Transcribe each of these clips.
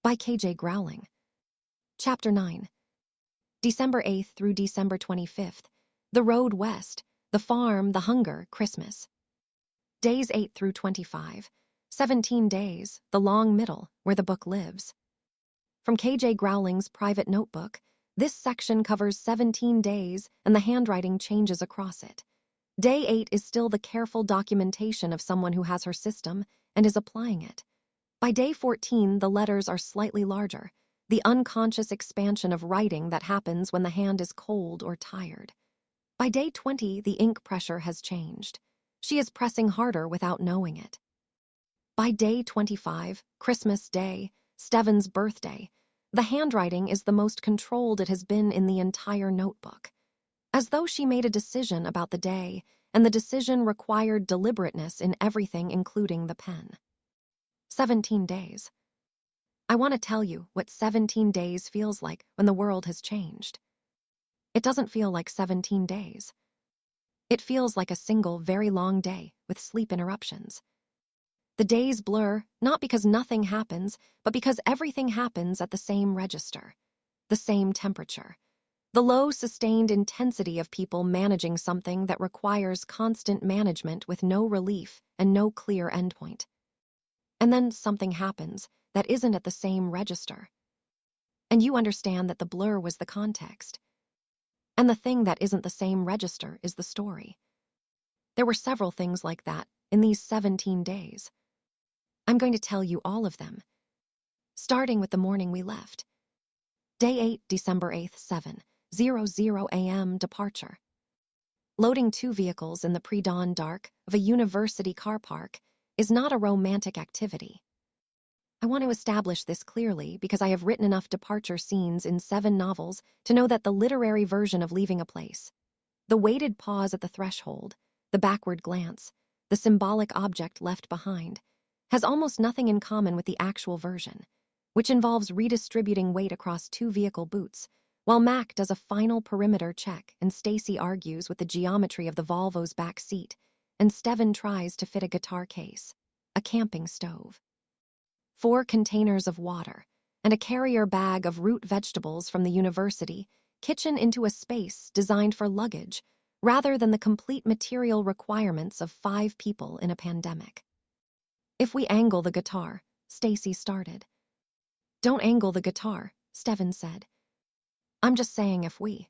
by KJ GROWLING. Chapter 9. December 8th through December 25th. The road west, the farm, the hunger, Christmas. Days 8 through 25. 17 days, the long middle, where the book lives. From KJ GROWLING's private notebook, this section covers 17 days and the handwriting changes across it. Day 8 is still the careful documentation of someone who has her system and is applying it. By day 14, the letters are slightly larger, the unconscious expansion of writing that happens when the hand is cold or tired. By day 20, the ink pressure has changed. She is pressing harder without knowing it. By day 25, Christmas Day, Steven's birthday, the handwriting is the most controlled it has been in the entire notebook. As though she made a decision about the day, and the decision required deliberateness in everything, including the pen. 17 days. I want to tell you what 17 days feels like when the world has changed. It doesn't feel like 17 days. It feels like a single, very long day with sleep interruptions. The days blur, not because nothing happens, but because everything happens at the same register, the same temperature. The low, sustained intensity of people managing something that requires constant management with no relief and no clear endpoint. And then something happens that isn't at the same register. And you understand that the blur was the context. And the thing that isn't the same register is the story. There were several things like that in these 17 days. I'm going to tell you all of them, starting with the morning we left. Day 8, December 8th, 7:00 a.m. departure. Loading 2 vehicles in the pre-dawn dark of a university car park is not a romantic activity. I want to establish this clearly because I have written enough departure scenes in 7 novels to know that the literary version of leaving a place, the weighted pause at the threshold, the backward glance, the symbolic object left behind, has almost nothing in common with the actual version, which involves redistributing weight across 2 vehicle boots, while Mac does a final perimeter check and Stacy argues with the geometry of the Volvo's back seat, and Steven tries to fit a guitar case, a camping stove, 4 containers of water, and a carrier bag of root vegetables from the university kitchen into a space designed for luggage rather than the complete material requirements of 5 people in a pandemic. If we angle the guitar, Stacy started. Don't angle the guitar, Steven said. I'm just saying if we.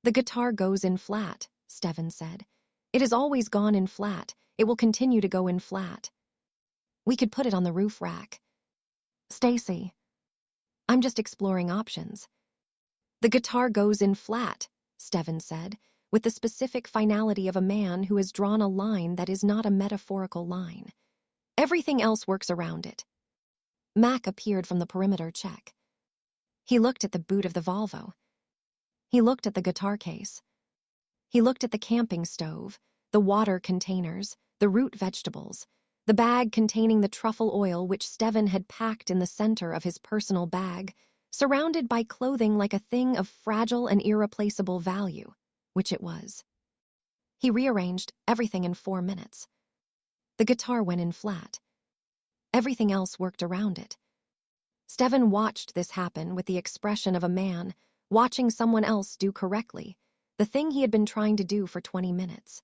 The guitar goes in flat, Steven said. It has always gone in flat. It will continue to go in flat. We could put it on the roof rack. Stacy. I'm just exploring options. The guitar goes in flat, Steven said, with the specific finality of a man who has drawn a line that is not a metaphorical line. Everything else works around it. Mac appeared from the perimeter check. He looked at the boot of the Volvo. He looked at the guitar case. He looked at the camping stove, the water containers, the root vegetables, the bag containing the truffle oil which Steven had packed in the center of his personal bag, surrounded by clothing like a thing of fragile and irreplaceable value, which it was. He rearranged everything in 4 minutes. The guitar went in flat. Everything else worked around it. Steven watched this happen with the expression of a man watching someone else do correctly the thing he had been trying to do for 20 minutes.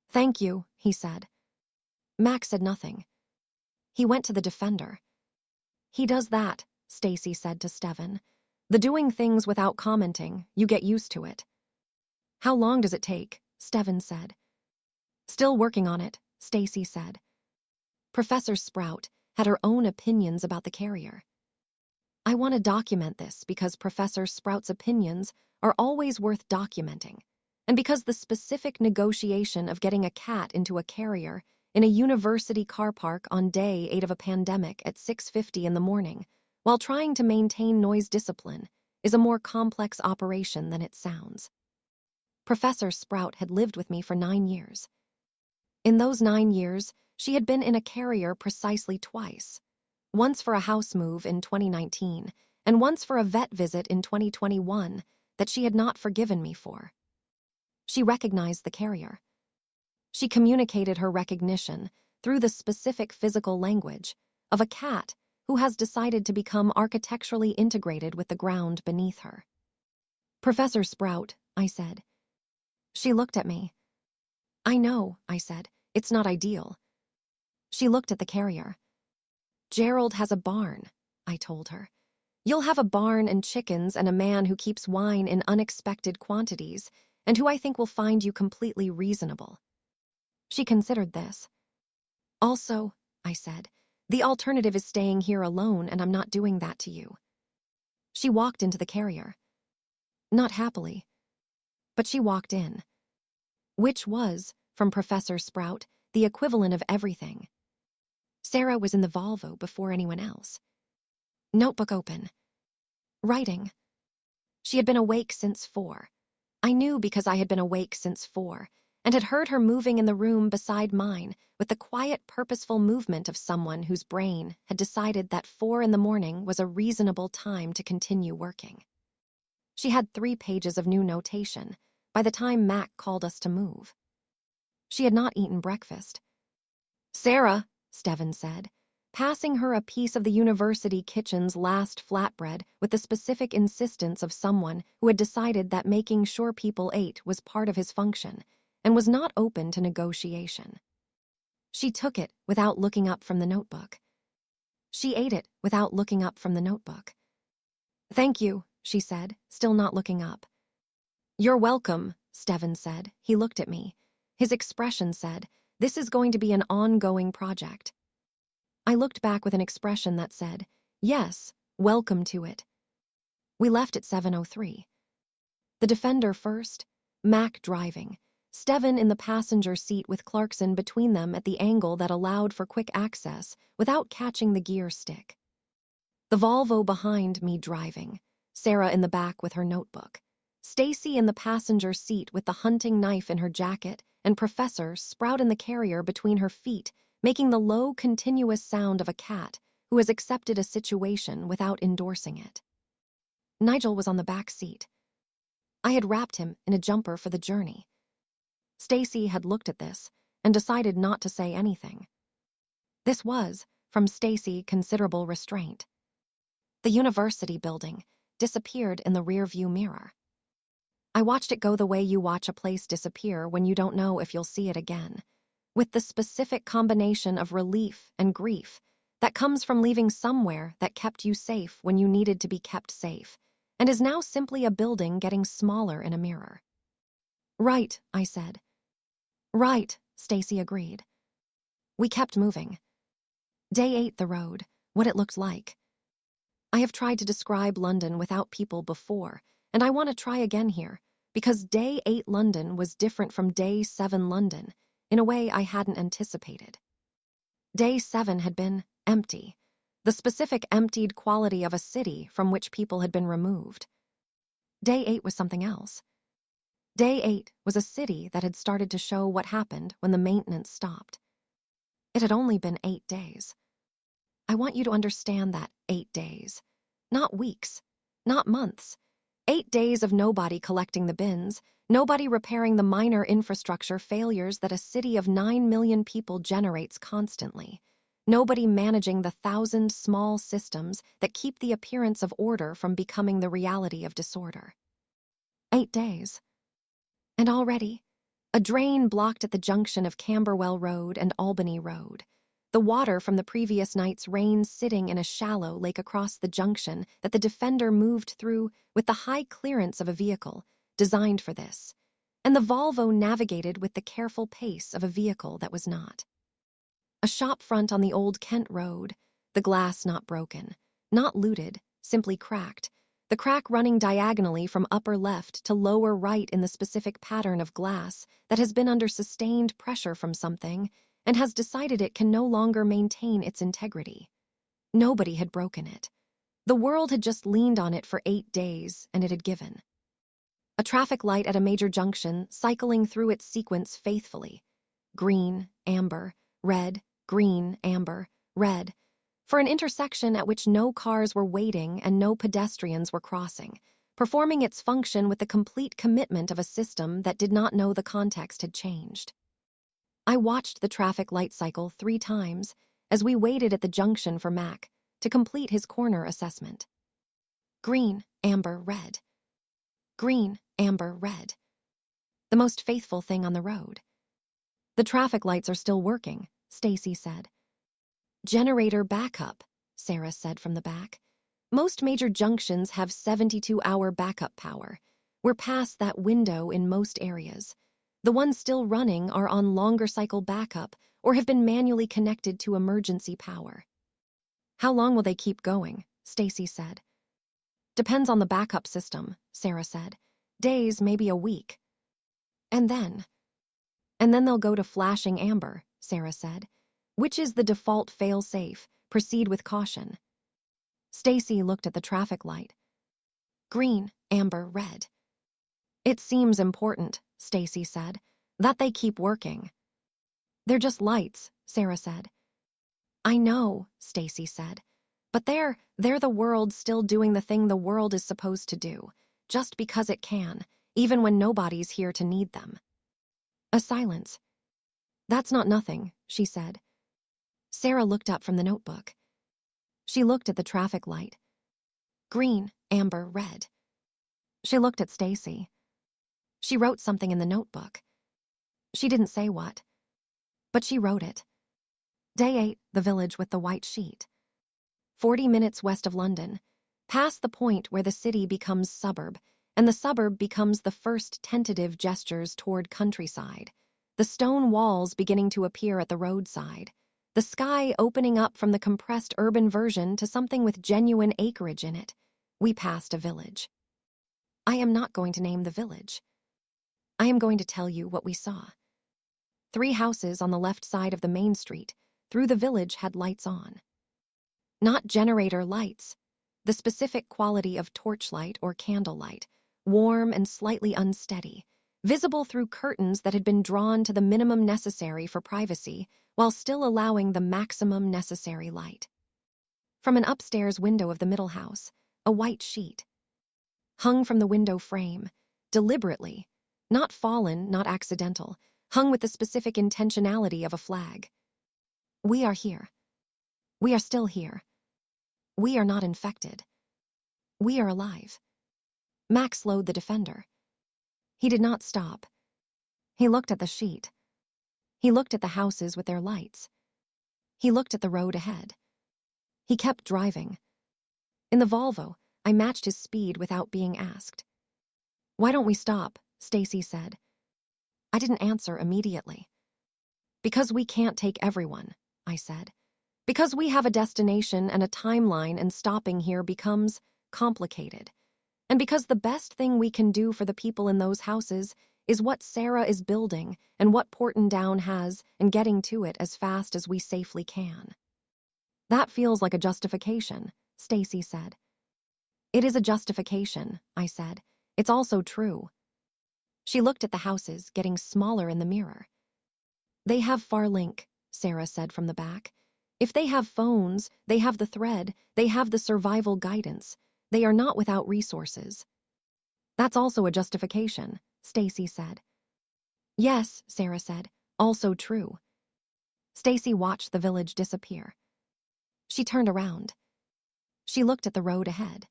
Thank you, he said. Mac said nothing. He went to the defender. He does that, Stacy said to Steven. The doing things without commenting, you get used to it. How long does it take? Steven said. Still working on it, Stacy said. Professor Sprout had her own opinions about the carrier. I want to document this because Professor Sprout's opinions are always worth documenting, and because the specific negotiation of getting a cat into a carrier in a university car park on day 8 of a pandemic at 6:50 in the morning, while trying to maintain noise discipline, is a more complex operation than it sounds. Professor Sprout had lived with me for 9 years. In those 9 years, she had been in a carrier precisely twice, once for a house move in 2019 and once for a vet visit in 2021 that she had not forgiven me for. She recognized the carrier. She communicated her recognition through the specific physical language of a cat who has decided to become architecturally integrated with the ground beneath her. "Professor Sprout," I said. She looked at me. "I know," I said. "It's not ideal." She looked at the carrier. "Gerald has a barn," I told her. "You'll have a barn and chickens and a man who keeps wine in unexpected quantities and who I think will find you completely reasonable." She considered this. "Also," I said, "the alternative is staying here alone, and I'm not doing that to you." She walked into the carrier. Not happily. But she walked in. Which was, from Professor Sprout, the equivalent of everything. Sarah was in the Volvo before anyone else. Notebook open. Writing. She had been awake since 4. I knew because I had been awake since 4, and had heard her moving in the room beside mine with the quiet, purposeful movement of someone whose brain had decided that 4 in the morning was a reasonable time to continue working. She had 3 pages of new notation by the time Mac called us to move. She had not eaten breakfast. "Sarah," Steven said, passing her a piece of the university kitchen's last flatbread with the specific insistence of someone who had decided that making sure people ate was part of his function and was not open to negotiation. She took it without looking up from the notebook. She ate it without looking up from the notebook. "Thank you," she said, still not looking up. "You're welcome," Steven said. He looked at me. His expression said, "This is going to be an ongoing project." I looked back with an expression that said, "Yes, welcome to it." We left at 7:03. The Defender first, Mac driving, Steven in the passenger seat with Clarkson between them at the angle that allowed for quick access without catching the gear stick. The Volvo behind me driving, Sarah in the back with her notebook, Stacy in the passenger seat with the hunting knife in her jacket, and Professor Sprout in the carrier between her feet, making the low, continuous sound of a cat who has accepted a situation without endorsing it. Nigel was on the back seat. I had wrapped him in a jumper for the journey. Stacy had looked at this and decided not to say anything. This was, from Stacy, considerable restraint. The university building disappeared in the rearview mirror. I watched it go the way you watch a place disappear when you don't know if you'll see it again, with the specific combination of relief and grief that comes from leaving somewhere that kept you safe when you needed to be kept safe, and is now simply a building getting smaller in a mirror. "Right," I said. "Right," Stacy agreed. We kept moving. Day 8 the road, what it looked like. I have tried to describe London without people before, and I want to try again here, because Day 8 London was different from Day 7 London, in a way I hadn't anticipated. Day 7 had been empty, the specific emptied quality of a city from which people had been removed. Day 8 was something else. Day 8 was a city that had started to show what happened when the maintenance stopped. It had only been 8 days. I want you to understand that 8 days. Not weeks, not months. 8 days of nobody collecting the bins, nobody repairing the minor infrastructure failures that a city of 9 million people generates constantly. Nobody managing the 1,000 small systems that keep the appearance of order from becoming the reality of disorder. 8 days. And already, a drain blocked at the junction of Camberwell Road and Albany Road. The water from the previous night's rain sitting in a shallow lake across the junction that the Defender moved through with the high clearance of a vehicle designed for this, and the Volvo navigated with the careful pace of a vehicle that was not. A shop front on the Old Kent Road, the glass not broken, not looted, simply cracked, the crack running diagonally from upper left to lower right in the specific pattern of glass that has been under sustained pressure from something and has decided it can no longer maintain its integrity. Nobody had broken it. The world had just leaned on it for 8 days, and it had given. A traffic light at a major junction cycling through its sequence faithfully. Green, amber, red, green, amber, red. For an intersection at which no cars were waiting and no pedestrians were crossing, performing its function with the complete commitment of a system that did not know the context had changed. I watched the traffic light cycle 3 times as we waited at the junction for Mac, to complete his corner assessment. Green, amber, red. Green, amber, red. The most faithful thing on the road. The traffic lights are still working, Stacy said. Generator backup, Sarah said from the back. Most major junctions have 72-hour backup power. We're past that window in most areas. The ones still running are on longer cycle backup or have been manually connected to emergency power. How long will they keep going? Stacy said. Depends on the backup system, Sarah said. Days, maybe a week. And then they'll go to flashing amber, Sarah said. Which is the default fail-safe, proceed with caution. Stacy looked at the traffic light. Green, amber, red. It seems important, Stacy said, that they keep working. They're just lights, Sarah said. I know, Stacy said, but they're the world still doing the thing the world is supposed to do, just because it can, even when nobody's here to need them. A silence. That's not nothing, she said. Sarah looked up from the notebook. She looked at the traffic light. Green, amber, red. She looked at Stacy. She wrote something in the notebook. She didn't say what, but she wrote it. Day 8, the village with the white sheet. 40 minutes west of London, past the point where the city becomes suburb, and the suburb becomes the first tentative gestures toward countryside. The stone walls beginning to appear at the roadside. The sky opening up from the compressed urban version to something with genuine acreage in it. We passed a village. I am not going to name the village. I am going to tell you what we saw. 3 houses on the left side of the main street, through the village, had lights on. Not generator lights, the specific quality of torchlight or candlelight, warm and slightly unsteady, visible through curtains that had been drawn to the minimum necessary for privacy while still allowing the maximum necessary light. From an upstairs window of the middle house, a white sheet. Hung from the window frame, deliberately, not fallen, not accidental, hung with the specific intentionality of a flag. We are here. We are still here. We are not infected. We are alive. Max slowed the defender. He did not stop. He looked at the sheet. He looked at the houses with their lights. He looked at the road ahead. He kept driving. In the Volvo, I matched his speed without being asked. Why don't we stop? Stacy said. I didn't answer immediately. Because we can't take everyone, I said. Because we have a destination and a timeline, and stopping here becomes complicated. And because the best thing we can do for the people in those houses is what Sarah is building and what Portendown has, and getting to it as fast as we safely can. That feels like a justification, Stacy said. It is a justification, I said. It's also true. She looked at the houses, getting smaller in the mirror. They have Farlink, Sarah said from the back. If they have phones, they have the thread, they have the survival guidance. They are not without resources. That's also a justification, Stacy said. Yes, Sarah said, also true. Stacy watched the village disappear. She turned around. She looked at the road ahead.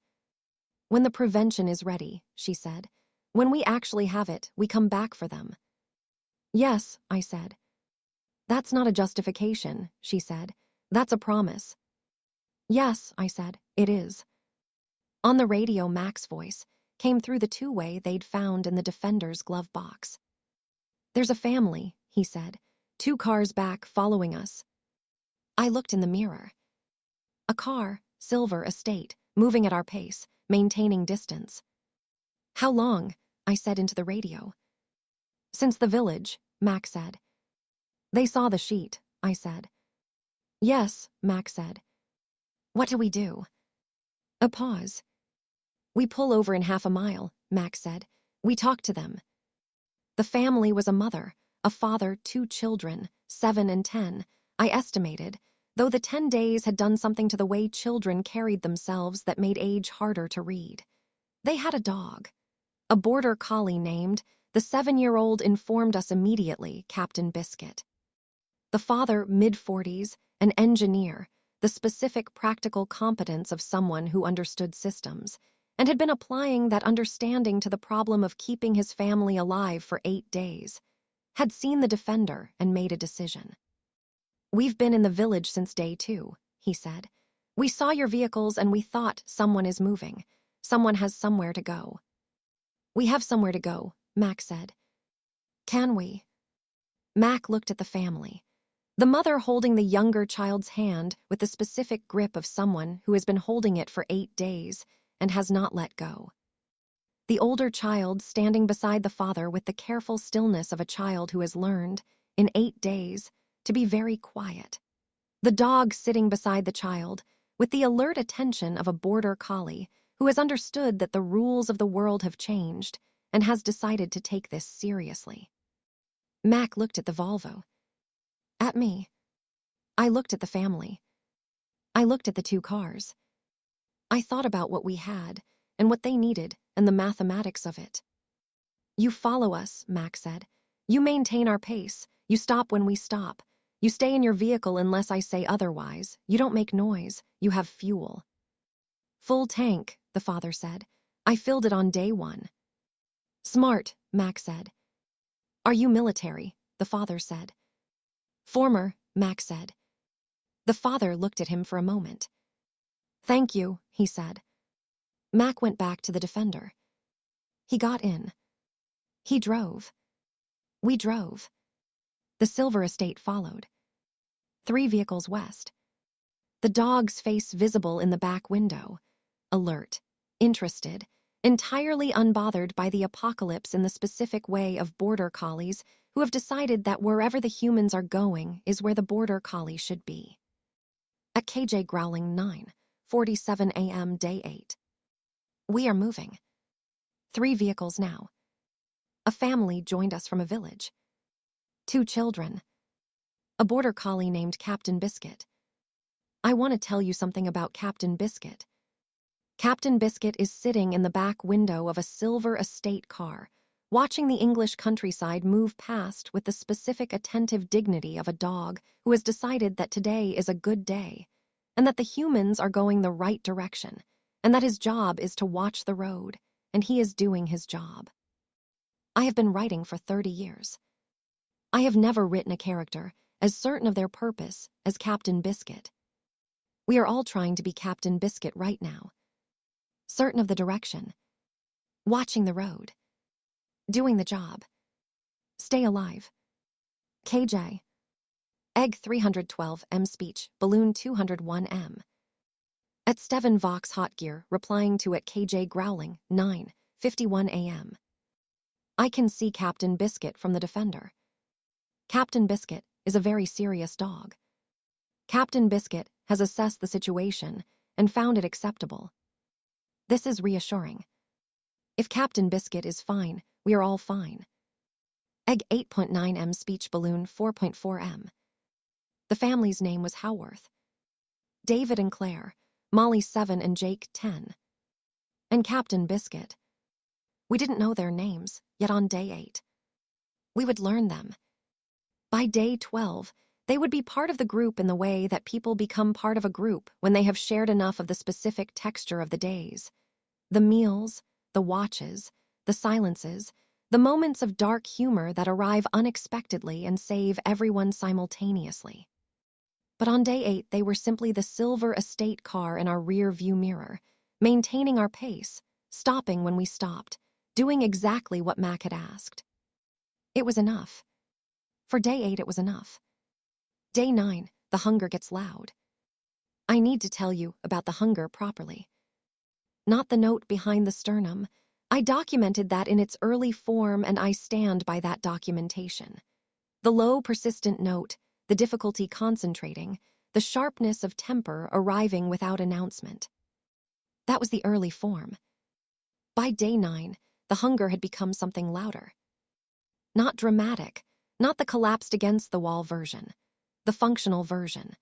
When the prevention is ready, she said. When we actually have it, we come back for them. Yes, I said. That's not a justification, she said. That's a promise. Yes, I said, it is. On the radio, Mac's voice came through the 2-way they'd found in the defender's glove box. There's a family, he said, 2 cars back following us. I looked in the mirror. A car, silver estate, moving at our pace, maintaining distance. How long? I said into the radio. Since the village, Mac said. They saw the sheet, I said. Yes, Mac said. What do we do? A pause. We pull over in half a mile, Mac said. We talk to them. The family was a mother, a father, 2 children, 7 and 10, I estimated, though the 10 days had done something to the way children carried themselves that made age harder to read. They had a dog. A border collie named, the 7-year-old informed us immediately, Captain Biscuit. The father, mid-40s, an engineer, the specific practical competence of someone who understood systems, and had been applying that understanding to the problem of keeping his family alive for 8 days, had seen the defender and made a decision. "We've been in the village since day 2, he said. "We saw your vehicles and we thought someone is moving. Someone has somewhere to go." "We have somewhere to go," Mac said. "Can we?" Mac looked at the family. The mother holding the younger child's hand with the specific grip of someone who has been holding it for 8 days and has not let go. The older child standing beside the father with the careful stillness of a child who has learned, in 8 days, to be very quiet. The dog sitting beside the child with the alert attention of a border collie who has understood that the rules of the world have changed and has decided to take this seriously. Mac looked at the Volvo. At me. I looked at the family. I looked at the 2 cars. I thought about what we had and what they needed and the mathematics of it. "You follow us," Mac said. "You maintain our pace. You stop when we stop. You stay in your vehicle unless I say otherwise. You don't make noise. You have fuel." "Full tank," the father said. "I filled it on day 1. "Smart," Mac said. "Are you military?" the father said. "Former," Mac said. The father looked at him for a moment. "Thank you," he said. Mac went back to the defender. He got in. He drove. We drove. The silver estate followed. 3 vehicles west. The dog's face visible in the back window. Alert, interested, entirely unbothered by the apocalypse in the specific way of border collies who have decided that wherever the humans are going is where the border collie should be. At KJ GROWLING 9:47 a.m. day 8. We are moving. 3 vehicles now. A family joined us from a village. 2 children. A border collie named Captain Biscuit. I want to tell you something about Captain Biscuit. Captain Biscuit is sitting in the back window of a silver estate car, watching the English countryside move past with the specific attentive dignity of a dog who has decided that today is a good day, and that the humans are going the right direction, and that his job is to watch the road, and he is doing his job. I have been writing for 30 years. I have never written a character as certain of their purpose as Captain Biscuit. We are all trying to be Captain Biscuit right now. Certain of the direction. Watching the road. Doing the job. Stay alive. KJ. Egg 312 M speech, balloon 201 M. At Steven Vox Hotgear, replying to at KJ GROWLING 9:51 a.m. I can see Captain Biscuit from the defender. Captain Biscuit is a very serious dog. Captain Biscuit has assessed the situation and found it acceptable. This is reassuring. If Captain Biscuit is fine, we are all fine. Egg 8.9 M speech balloon 4.4 M. The family's name was Howarth. David and Claire, Molly 7 and Jake 10. And Captain Biscuit. We didn't know their names, yet on day 8. We would learn them. By day 12, they would be part of the group in the way that people become part of a group when they have shared enough of the specific texture of the days. The meals, the watches, the silences, the moments of dark humor that arrive unexpectedly and save everyone simultaneously. But on day 8, they were simply the silver estate car in our rear view mirror, maintaining our pace, stopping when we stopped, doing exactly what Mac had asked. It was enough. For day 8, it was enough. Day 9, the hunger gets loud. I need to tell you about the hunger properly. Not the note behind the sternum. I documented that in its early form and I stand by that documentation. The low, persistent note, the difficulty concentrating, the sharpness of temper arriving without announcement. That was the early form. By day 9, the hunger had become something louder. Not dramatic, not the collapsed against the wall version, the functional version,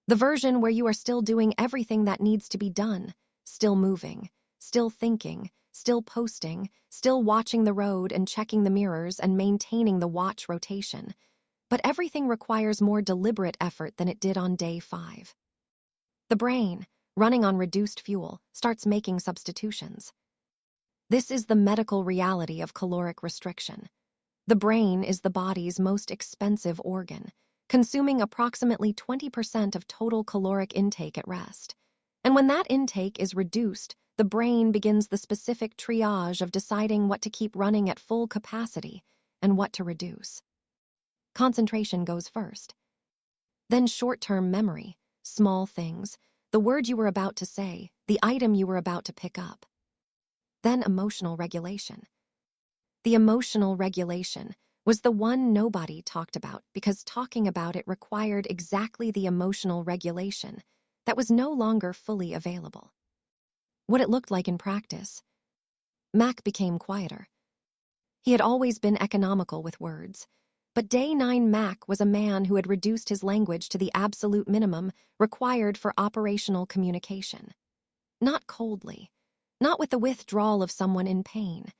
the version where you are still doing everything that needs to be done, still moving, still thinking, still posting, still watching the road and checking the mirrors and maintaining the watch rotation. But everything requires more deliberate effort than it did on day 5. The brain, running on reduced fuel, starts making substitutions. This is the medical reality of caloric restriction. The brain is the body's most expensive organ, consuming approximately 20% of total caloric intake at rest. And when that intake is reduced, the brain begins the specific triage of deciding what to keep running at full capacity and what to reduce. Concentration goes first. Then short-term memory, small things, the word you were about to say, the item you were about to pick up. Then emotional regulation. The emotional regulation was the one nobody talked about because talking about it required exactly the emotional regulation that was no longer fully available. What it looked like in practice. Mac became quieter. He had always been economical with words, but Day 9 Mac was a man who had reduced his language to the absolute minimum required for operational communication. Not coldly, not with the withdrawal of someone in pain,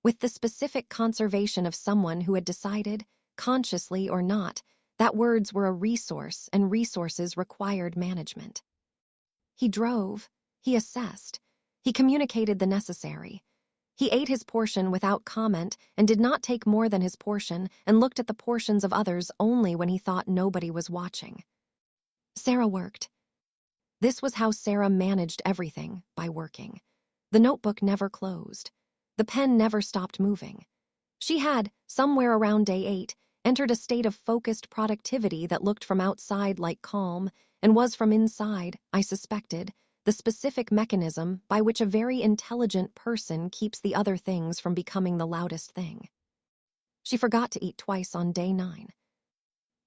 with the specific conservation of someone who had decided, consciously or not, that words were a resource and resources required management. He drove, he assessed, he communicated the necessary. He ate his portion without comment and did not take more than his portion and looked at the portions of others only when he thought nobody was watching. Sarah worked. This was how Sarah managed everything, by working. The notebook never closed. The pen never stopped moving. She had, somewhere around day 8, entered a state of focused productivity that looked from outside like calm and was from inside, I suspected, the specific mechanism by which a very intelligent person keeps the other things from becoming the loudest thing. She forgot to eat twice on day 9.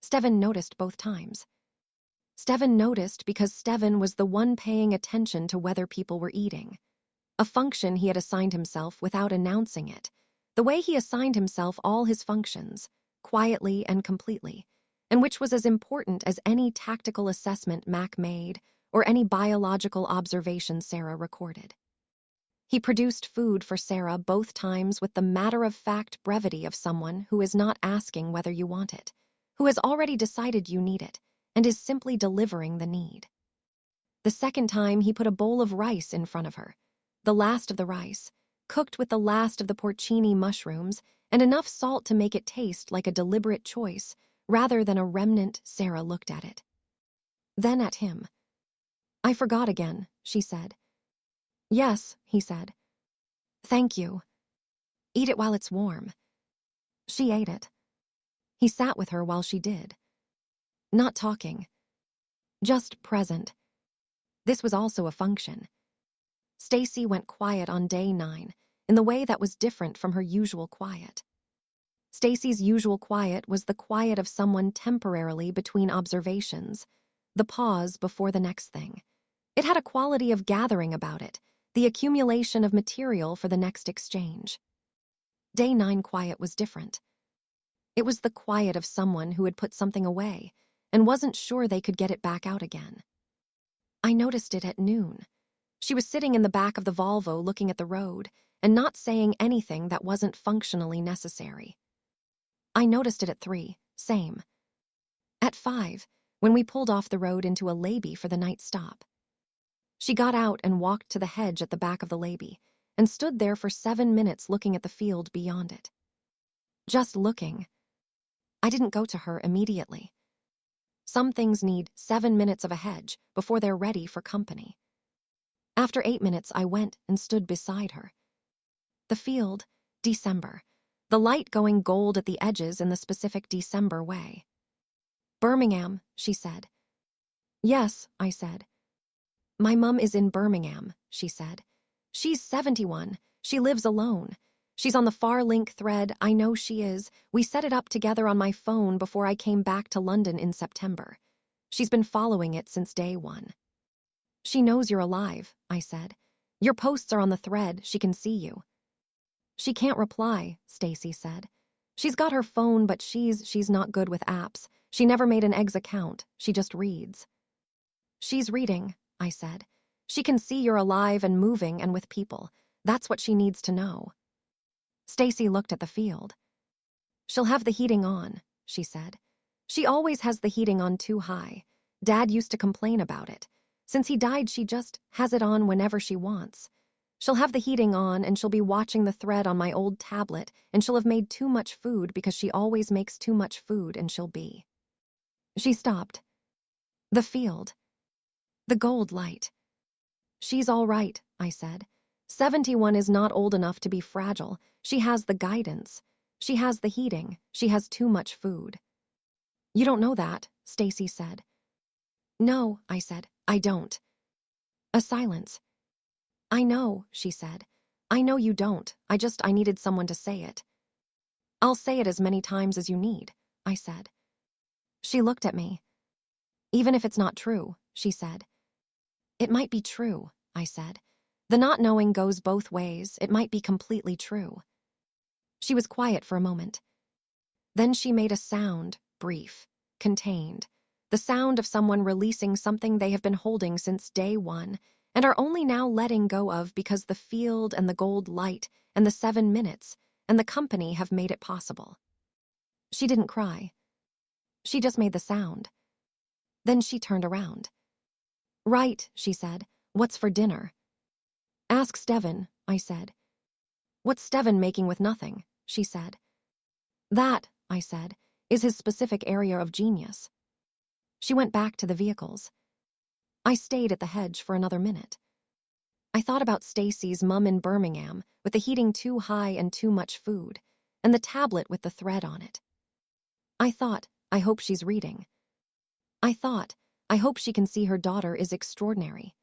Steven noticed both times. Steven noticed because Steven was the one paying attention to whether people were eating. A function he had assigned himself without announcing it, the way he assigned himself all his functions, quietly and completely, and which was as important as any tactical assessment Mac made or any biological observation Sarah recorded. He produced food for Sarah both times with the matter-of-fact brevity of someone who is not asking whether you want it, who has already decided you need it, and is simply delivering the need. The second time he put a bowl of rice in front of her, the last of the rice, cooked with the last of the porcini mushrooms and enough salt to make it taste like a deliberate choice rather than a remnant. Sarah looked at it. Then at him. "I forgot again," she said. "Yes," he said. "Thank you. Eat it while it's warm." She ate it. He sat with her while she did. Not talking. Just present. This was also a function. Stacy went quiet on day 9 in the way that was different from her usual quiet. Stacy's usual quiet was the quiet of someone temporarily between observations, the pause before the next thing. It had a quality of gathering about it, the accumulation of material for the next exchange. Day 9 quiet was different. It was the quiet of someone who had put something away and wasn't sure they could get it back out again. I noticed it at noon. She was sitting in the back of the Volvo looking at the road and not saying anything that wasn't functionally necessary. I noticed it at 3, same. At 5, when we pulled off the road into a lay-by for the night stop. She got out and walked to the hedge at the back of the lay-by and stood there for 7 minutes looking at the field beyond it. Just looking. I didn't go to her immediately. Some things need 7 minutes of a hedge before they're ready for company. After 8 minutes, I went and stood beside her. The field, December. The light going gold at the edges in the specific December way. "Birmingham," she said. "Yes," I said. "My mum is in Birmingham," she said. "She's 71. She lives alone. She's on the Farlink thread. I know she is. We set it up together on my phone before I came back to London in September. She's been following it since day 1. She knows you're alive," I said. "Your posts are on the thread. She can see you." "She can't reply," Stacy said. "She's got her phone, but she's not good with apps. She never made an eggs account. She just reads." "She's reading," I said. "She can see you're alive and moving and with people. That's what she needs to know." Stacy looked at the field. "She'll have the heating on," she said. "She always has the heating on too high. Dad used to complain about it. Since he died, she just has it on whenever she wants. She'll have the heating on and she'll be watching the thread on my old tablet, and she'll have made too much food because she always makes too much food, and she'll be. She stopped. The field. The gold light. She's all right, I said. 71 is not old enough to be fragile. She has the guidance. She has the heating. She has too much food. You don't know that, Stacy said. No, I said, I don't. A silence. I know, she said. I know you don't. I needed someone to say it. I'll say it as many times as you need, I said. She looked at me. Even if it's not true, she said. It might be true, I said. The not knowing goes both ways. It might be completely true. She was quiet for a moment. Then she made a sound, brief, contained. The sound of someone releasing something they have been holding since day one, and are only now letting go of because the field and the gold light and the 7 minutes and the company have made it possible. She didn't cry. She just made the sound. Then she turned around. Right, she said. What's for dinner? Ask Steven, I said. What's Steven making with nothing? She said. That, I said, is his specific area of genius. She went back to the vehicles. I stayed at the hedge for another minute. I thought about Stacy's mum in Birmingham with the heating too high and too much food, and the tablet with the thread on it. I thought, I hope she's reading. I thought, I hope she can see her daughter is extraordinary.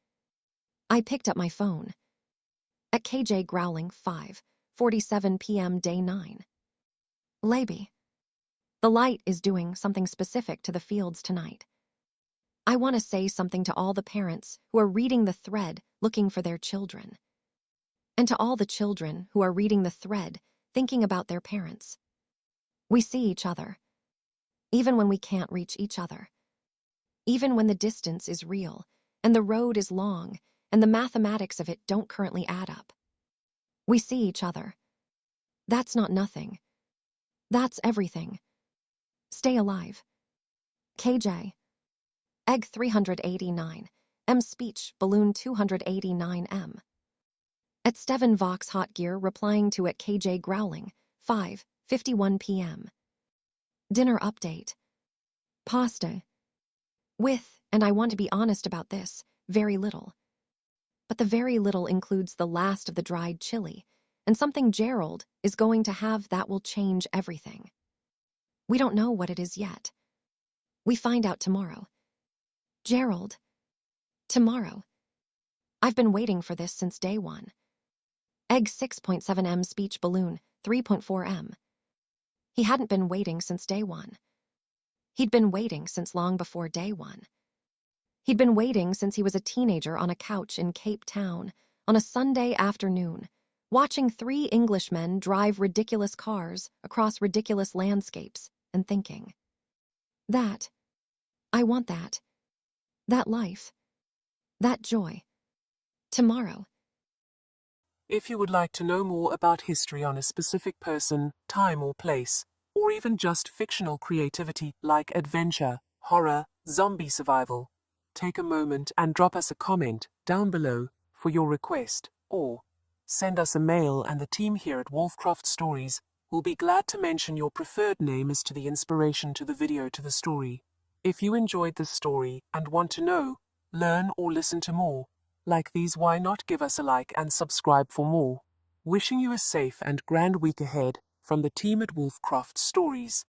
I picked up my phone. At KJ GROWLING 5:47 p.m. day 9. Labby. The light is doing something specific to the fields tonight. I want to say something to all the parents who are reading the thread looking for their children. And to all the children who are reading the thread thinking about their parents. We see each other. Even when we can't reach each other. Even when the distance is real, and the road is long, and the mathematics of it don't currently add up. We see each other. That's not nothing. That's everything. Stay alive. KJ. Egg 389. M speech balloon 289 M. At Steven Vox Hot Gear replying to at KJ GROWLING 5:51 p.m. Dinner update. Pasta. With, and I want to be honest about this, very little. But the very little includes the last of the dried chili, and something Gerald is going to have that will change everything. We don't know what it is yet. We find out tomorrow. Gerald. Tomorrow. I've been waiting for this since day one. Egg 6.7 M speech balloon 3.4 M. He hadn't been waiting since day one. He'd been waiting since long before day one. He'd been waiting since he was a teenager on a couch in Cape Town on a Sunday afternoon, watching 3 Englishmen drive ridiculous cars across ridiculous landscapes and thinking, that, I want that. That life. That joy. Tomorrow. If you would like to know more about history on a specific person, time or place, or even just fictional creativity like adventure, horror, zombie survival, take a moment and drop us a comment down below for your request, or send us a mail and the team here at Wolfcroft Stories will be glad to mention your preferred name as to the inspiration to the video to the story. If you enjoyed this story and want to know, learn or listen to more like these, why not give us a like and subscribe for more. Wishing you a safe and grand week ahead from the team at Wolfcroft Stories.